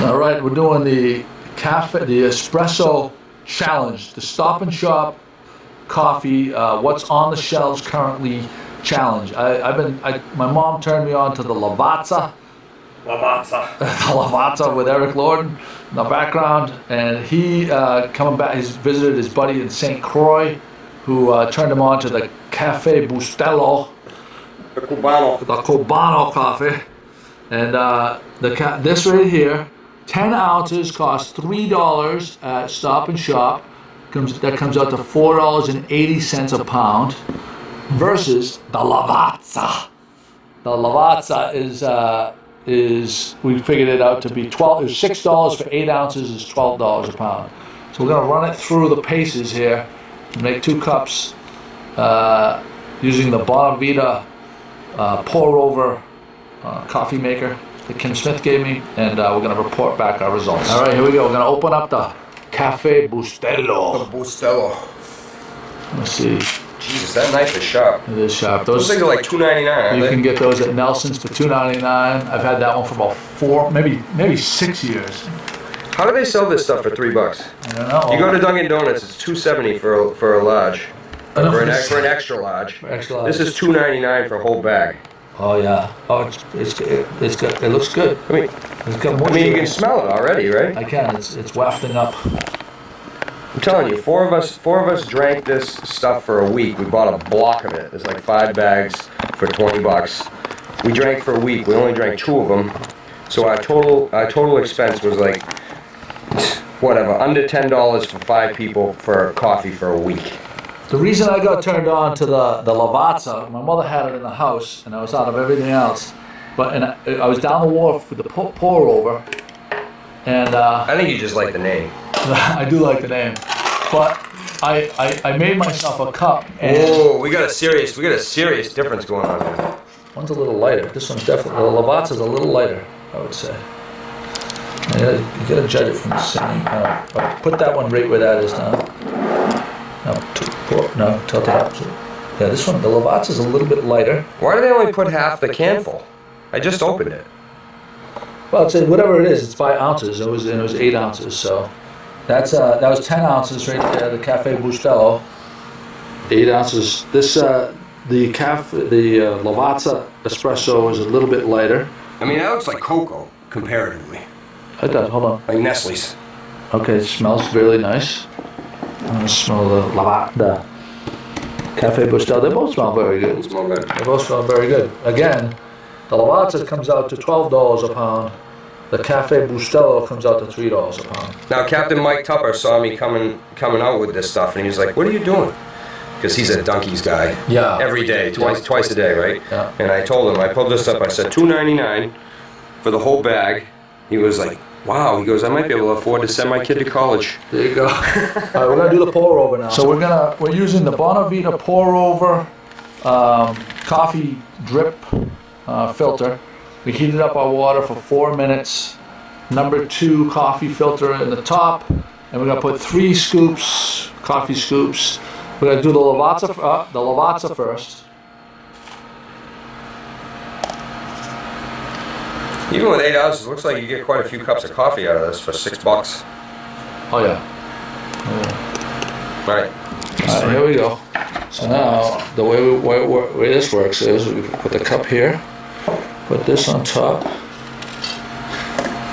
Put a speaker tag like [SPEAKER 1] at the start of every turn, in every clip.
[SPEAKER 1] All right, we're doing the Espresso Challenge, the Stop and Shop coffee, what's on the shelves currently challenge. My mom turned me on to the Lavazza. The Lavazza with Eric Lorden in the background, and he coming back. He's visited his buddy in St. Croix, who turned him on to the Cafe Bustelo, the Cubano coffee, and this right here, 10 ounces costs $3 at Stop and Shop. That comes out to $4.80 a pound, versus the Lavazza. The Lavazza is we figured it out to be $6 for 8 ounces is $12 a pound. So we're gonna run it through the paces here, make 2 cups using the Bonavita pour over coffee maker that Kim Smith gave me, and we're gonna report back our results. All right, here we go. We're gonna open up the Cafe Bustelo.
[SPEAKER 2] The Bustelo.
[SPEAKER 1] Let's see.
[SPEAKER 2] Jesus, that knife is sharp.
[SPEAKER 1] It is sharp.
[SPEAKER 2] Those things are like $2.99.
[SPEAKER 1] You can get those at Nelson's for $2.99. I've had that one for about 4, maybe 6 years.
[SPEAKER 2] How do they sell this stuff for $3?
[SPEAKER 1] I don't know.
[SPEAKER 2] You go to Dunkin' Donuts, it's $2.70 for a large. For an extra large. This is $2.99 for a whole bag.
[SPEAKER 1] Oh yeah. Oh, it looks good.
[SPEAKER 2] I mean, you can smell it already, right?
[SPEAKER 1] I can. It's wafting up.
[SPEAKER 2] I'm telling you, four of us drank this stuff for a week. We bought a block of it. There's like 5 bags for $20. We drank for a week. We only drank 2 of them. So our total expense was like whatever, under $10 for 5 people for coffee for a week.
[SPEAKER 1] The reason I got turned on to the Lavazza, my mother had it in the house, and I was out of everything else. But I was down the wharf with the pour over, and
[SPEAKER 2] I think you just like the name.
[SPEAKER 1] I do like the name, but I made myself a cup.
[SPEAKER 2] Oh, we got a serious difference going on here.
[SPEAKER 1] One's a little lighter. This one's definitely, the Lavazza's a little lighter, I would say. You gotta judge it from the same. Put that one right where that is now. No, tilt it up. Yeah, this one, the Lavazza's a little bit lighter.
[SPEAKER 2] Why do they only put half the can full? I just opened it.
[SPEAKER 1] Well, it's whatever it is. It's by ounces. It was 8 ounces. So that was 10 ounces right there. The Cafe Bustelo, 8 ounces. This the Lavazza Espresso is a little bit lighter.
[SPEAKER 2] I mean, that looks like cocoa comparatively.
[SPEAKER 1] It does. Hold on.
[SPEAKER 2] Like Nestle's.
[SPEAKER 1] Okay, it smells really nice. I smell the Cafe Bustelo. They both smell very good.
[SPEAKER 2] They smell good.
[SPEAKER 1] They both smell very good. Again, the Lavazza comes out to $12 a pound. The Cafe Bustelo comes out to $3 a pound.
[SPEAKER 2] Now, Captain Mike Tupper saw me coming out with this stuff, and he was like, "What are you doing?" Because he's a Dunkies guy.
[SPEAKER 1] Yeah.
[SPEAKER 2] Every day, twice a day, right?
[SPEAKER 1] Yeah.
[SPEAKER 2] And I told him, I pulled this up. I said $2.99 for the whole bag. He was like, "Wow," he goes, "I might be able to afford to send my kid to college."
[SPEAKER 1] There you go. All right, we're gonna do the pour over now. So we're using the Bonavita pour over coffee drip filter. We heated up our water for 4 minutes. Number 2 coffee filter in the top, and we're gonna put 3 scoops, coffee scoops. We're gonna do the Lavazza first.
[SPEAKER 2] Even with 8 ounces, it looks like you get quite a few cups of coffee out of this for $6.
[SPEAKER 1] Oh yeah.
[SPEAKER 2] All right.
[SPEAKER 1] All right, here we go. So now, the way this works is we put the cup here, put this on top.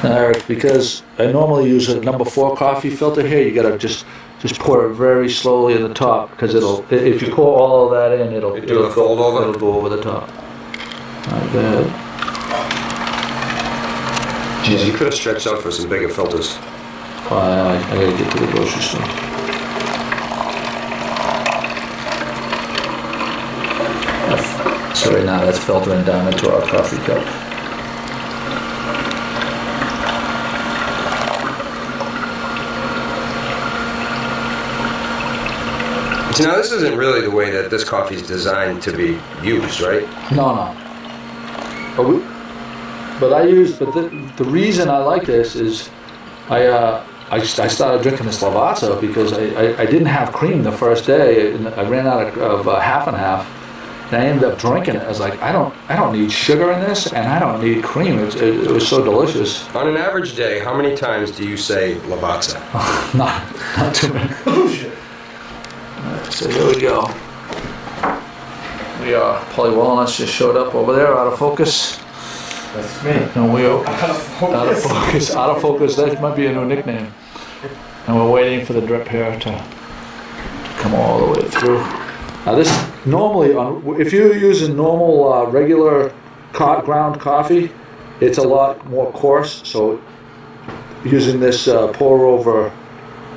[SPEAKER 1] Now, Eric, because I normally use a number 4 coffee filter here, you gotta just pour it very slowly in the top, because if you pour all of that in, it'll go over the top. All right, go ahead.
[SPEAKER 2] Jeez, you could have stretched out for some bigger filters.
[SPEAKER 1] I gotta get to the grocery store. So right now that's filtering down into our coffee cup.
[SPEAKER 2] So now this isn't really the way that this coffee is designed to be used, right?
[SPEAKER 1] No. But the reason I like this is I started drinking this Lavazza because I didn't have cream the first day, and I ran out of half and half, And I ended up drinking it. I was like, I don't need sugar in this, and I don't need cream. It was so delicious.
[SPEAKER 2] On an average day, how many times do you say Lavazza?
[SPEAKER 1] Not too many. Oh shit. Alright, so here we go. We are Polly Wellness just showed up over there, out of focus.
[SPEAKER 2] That's me.
[SPEAKER 1] And we are out of focus. Out of focus. That might be a new nickname. And we're waiting for the drip here to come all the way through. Now this normally, if you're using normal regular ground coffee, it's a lot more coarse. So using this pour over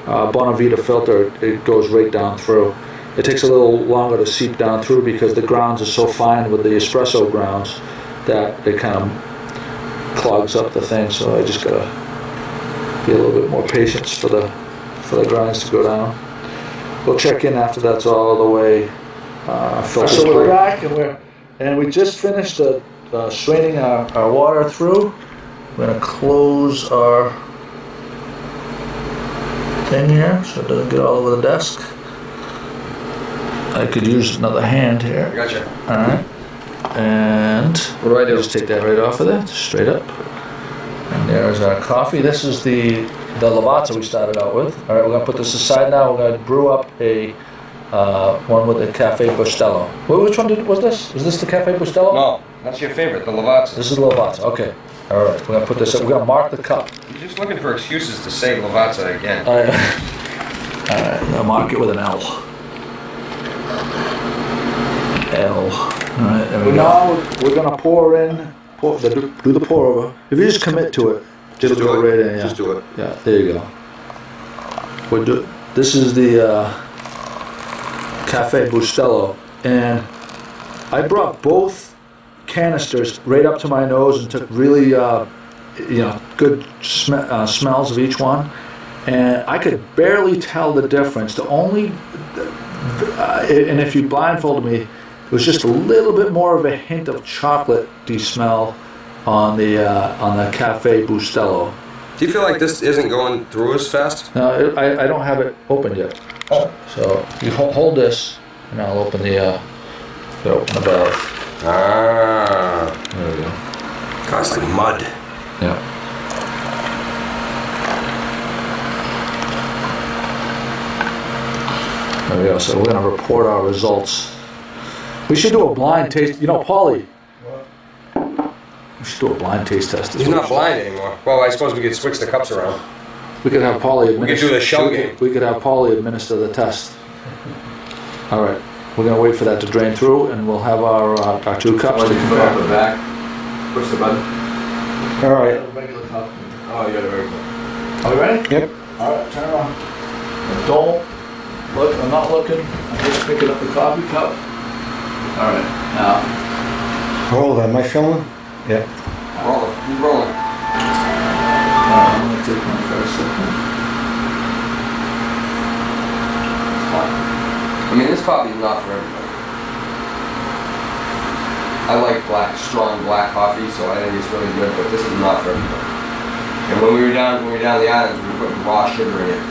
[SPEAKER 1] Bonavita filter, it goes right down through. It takes a little longer to seep down through because the grounds are so fine with the espresso grounds that it kind of clogs up the thing. So I just gotta be a little bit more patient for the grinds to go down. We'll check in after that's all the way filtered. So we're back and we just finished straining our water through. We're gonna close our thing here so it doesn't get all over the desk. I could use another hand here.
[SPEAKER 2] Gotcha.
[SPEAKER 1] All right. And
[SPEAKER 2] what do I do?
[SPEAKER 1] Just take that right off of there, straight up. And there's our coffee. This is the Lavazza we started out with. All right, we're gonna put this aside now. We're gonna brew up a one with the Cafe Bustelo. Which one was this? Is this the Cafe Bustelo?
[SPEAKER 2] No, that's your favorite, the Lavazza.
[SPEAKER 1] This is the Lavazza. Okay. All right, we're gonna put this up. We're gonna mark the cup.
[SPEAKER 2] You're just looking for excuses to say Lavazza again.
[SPEAKER 1] All right, I'm gonna mark it with an L. L. All right, there we go. Now we're gonna do the pour over. If you just commit to it, just do it right in. Yeah.
[SPEAKER 2] Just do it.
[SPEAKER 1] Yeah, there you go. This is the Cafe Bustelo, and I brought both canisters right up to my nose and took really, good smells of each one, and I could barely tell the difference. And if you blindfolded me, it was just a little bit more of a hint of chocolate-y smell on the Cafe Bustelo.
[SPEAKER 2] Do you feel like this isn't going through as fast?
[SPEAKER 1] No, I don't have it opened yet.
[SPEAKER 2] Oh.
[SPEAKER 1] So you hold this, and I'll open the valve.
[SPEAKER 2] Ah.
[SPEAKER 1] There we go.
[SPEAKER 2] God, it's like mud.
[SPEAKER 1] Yeah. There we go. So we're going to report our results. We should do a blind taste. You know, Paulie. What? We should do a blind taste test.
[SPEAKER 2] He's not blind anymore. Well, I suppose we could switch the cups around.
[SPEAKER 1] We could have Paulie administer.
[SPEAKER 2] We could do the shell game.
[SPEAKER 1] We could have Paulie administer the test. All right. We're going to wait for that to drain through, and we'll have our 2 cups.
[SPEAKER 3] Put it up the back. Push the button.
[SPEAKER 1] All right.
[SPEAKER 3] Regular cup. Oh, you got a regular.
[SPEAKER 1] Are we ready?
[SPEAKER 3] Yep.
[SPEAKER 1] All right, turn it on. Don't look, I'm not looking. I'm just picking up the coffee cup. All right, now.
[SPEAKER 3] Hold on, am I filming? Yeah.
[SPEAKER 2] Rolling. He's rolling.
[SPEAKER 1] I'm going to take my first sip.
[SPEAKER 2] I mean, this coffee is not for everybody. I like strong black coffee, so I think it's really good, but this is not for everybody. And when we were down the islands, we were putting raw sugar in it,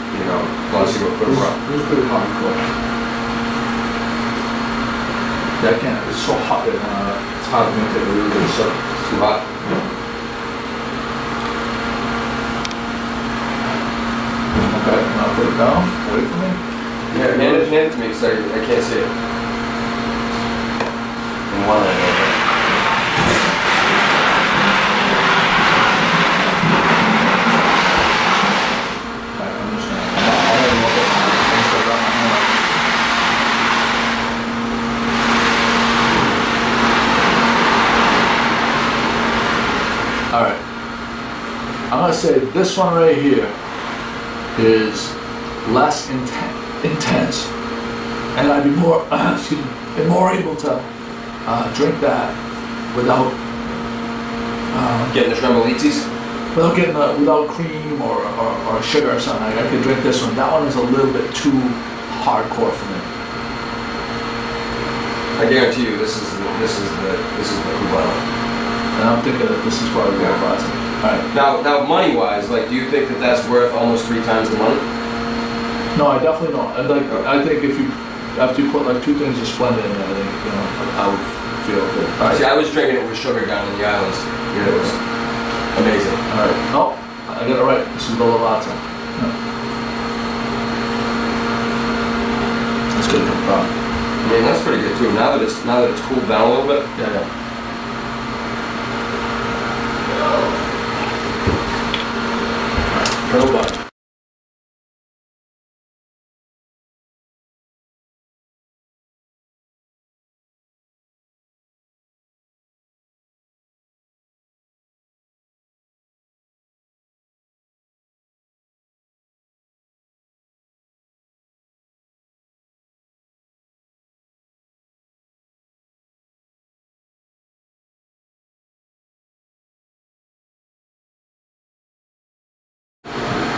[SPEAKER 2] plus you would put raw.
[SPEAKER 1] This is pretty hardcore. Yeah, I can't, it's so hot that it's hard for me to take a really good sip.
[SPEAKER 2] It's too hot.
[SPEAKER 1] Okay, now put it down, wait for me.
[SPEAKER 2] Yeah, hand it to me, so I can't see it. And one of them.
[SPEAKER 1] All right, I'm gonna say this one right here is less intense, and I'd be more, more able to drink that without
[SPEAKER 2] Getting the trembolitis?
[SPEAKER 1] without cream or sugar or something. I could drink this one. That one is a little bit too hardcore for me.
[SPEAKER 2] I guarantee you, this is the Cubano.
[SPEAKER 1] And I'm thinking that this is probably more Lavazza. All right.
[SPEAKER 2] Now, money-wise, do you think that that's worth almost 3 times the money?
[SPEAKER 1] No, I definitely don't. I think after you put like 2 things of Splenda in there, I think, you know, I would feel good. All right.
[SPEAKER 2] See, I was drinking it with sugar down in the islands. You know, it was amazing.
[SPEAKER 1] All right. Oh, I got it right. This is the Lavazza. That's good.
[SPEAKER 2] I mean, that's pretty good too. Now that it's cooled down a little bit.
[SPEAKER 1] Yeah, yeah. Pedal button.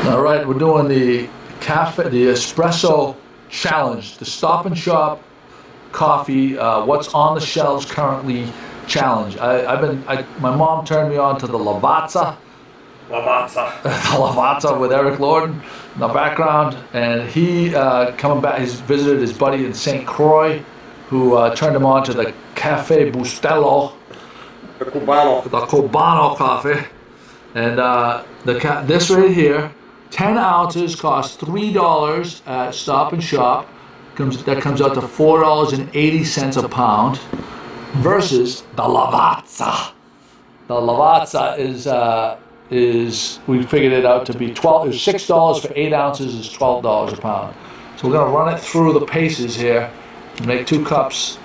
[SPEAKER 1] All right, we're doing the Espresso Challenge, the Stop and Shop coffee, what's on the shelves currently challenge. My mom turned me on to the Lavazza. The Lavazza with Eric Lorden in the background, and he coming back. He's visited his buddy in St. Croix, who turned him on to the Cafe Bustelo,
[SPEAKER 2] The Cubano.
[SPEAKER 1] the Cubano coffee, and this right here. 10 ounces costs $3 at Stop and Shop. That comes out to $4.80 a pound versus the Lavazza. The Lavazza is we figured it out to be $6 for 8 ounces is $12 a pound. So we're gonna run it through the paces here and make 2 cups.